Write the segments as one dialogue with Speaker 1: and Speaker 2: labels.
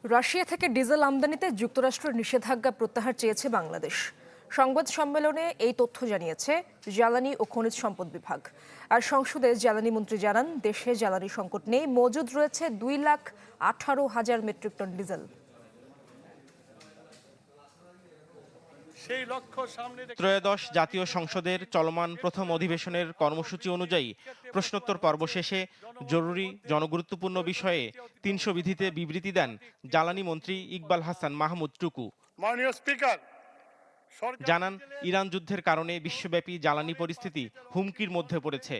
Speaker 1: Russia থেকে diesel আমদানিতে যুক্তরাষ্ট্রের নিষেধাজ্ঞা প্রত্যাহার চেয়েছে বাংলাদেশ। সংবাদ সম্মেলনে এই তথ্য জানিয়েছে জ্বালানি ও খনিজ সম্পদ বিভাগ। আর সংসদে জ্বালানি মন্ত্রী জানান, দেশে জ্বালানি সংকট নেই, মজুদ রয়েছে 2,18,000 মেট্রিক টন ডিজেল।
Speaker 2: ত্রয়োদশ জাতীয় সংসদের চলমান প্রথম অধিবেশনের কর্মসূচি অনুযায়ী প্রশ্নোত্তর পর্ব শেষে জরুরি জনগুরুত্বপূর্ণ বিষয়ে 300 বিধিতে বিবৃতি দেন জ্বালানি মন্ত্রী ইকবাল হাসান মাহমুদ টুকু।
Speaker 3: মাননীয় স্পিকার
Speaker 2: জানান, ইরান যুদ্ধের কারণে বিশ্বব্যাপী জ্বালানি পরিস্থিতি হুমকির মধ্যে পড়েছে।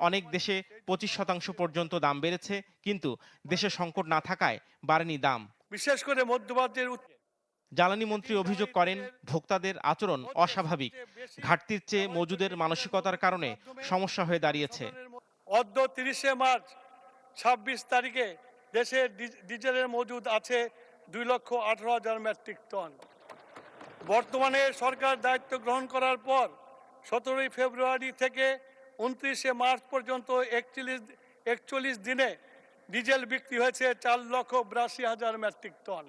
Speaker 2: অনেক দেশে 25% পর্যন্ত দাম বেড়েছে, কিন্তু দেশে সংকট না থাকায় বাড়েনি দাম।
Speaker 3: বিশেষ করে মধ্যপ্রাচ্যের
Speaker 2: জ্বালানি মন্ত্রী অভিযোগ করেন, ভোক্তাদের আচরণ অস্বাভাবিক। ঘাটতির চেয়ে মজুদের মানসিকতার কারণে সমস্যা হয়ে দাঁড়িয়েছে।
Speaker 3: অদ্য 30 মার্চ 26 তারিখে দেশে ডিজেলের মজুদ আছে 2,18,000 মেট্রিক টন। বর্তমানে সরকার দায়িত্ব গ্রহণ করার পর 17 ফেব্রুয়ারি থেকে 29 মার্চ পর্যন্ত 41 দিনে ডিজেল বিক্রি হয়েছে 4,82,000 মেট্রিক টন।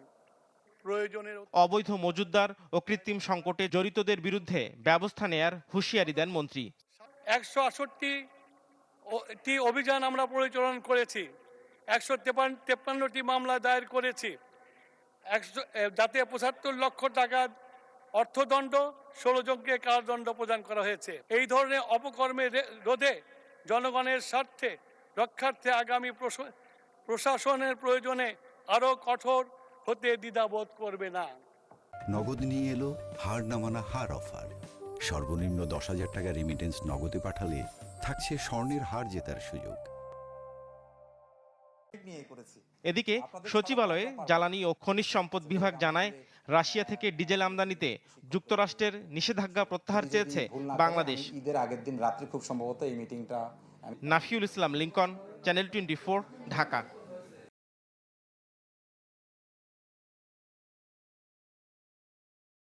Speaker 2: অবৈধ মজুতদার ও কৃত্রিম সংকটে জড়িতদের বিরুদ্ধে ব্যবস্থা নেয়ার হুঁশিয়ারি দেন মন্ত্রী।
Speaker 3: 168টি অভিযান আমরা পরিচালনা করেছি, 153টি মামলা দায়ের করেছি, যাতে 75 লক্ষ টাকা অর্থদণ্ড, 16 জনকে কারাদণ্ড প্রদান করা হয়েছে। এই ধরনের অপকর্মের রোধে জনগণের স্বার্থে রক্ষার্থে আগামী প্রশাসনের প্রয়োজনে আরও কঠোর হতে দ্বিধাবোধ করবে না।
Speaker 4: নগদ নিয়ে এলো হার না মানা হার অফার। সর্বনিম্ন 10,000 টাকা রেমিটেন্স নগদে পাঠালে থাকছে স্বর্ণের হার জেতার সুযোগ।
Speaker 2: এদিকে সচিবালয়ে জ্বালানি ও খনিজ সম্পদ বিভাগ জানায়, রাশিয়া থেকে ডিজেল আমদানিতে যুক্তরাষ্ট্রের নিষেধাজ্ঞা প্রত্যাহার চেয়েছে বাংলাদেশ।
Speaker 5: ঈদের আগের দিন রাত্রে খুব সম্ভবত এই মিটিংটা।
Speaker 2: নাফিউল ইসলাম লিংকন, চ্যানেল 24, ঢাকা।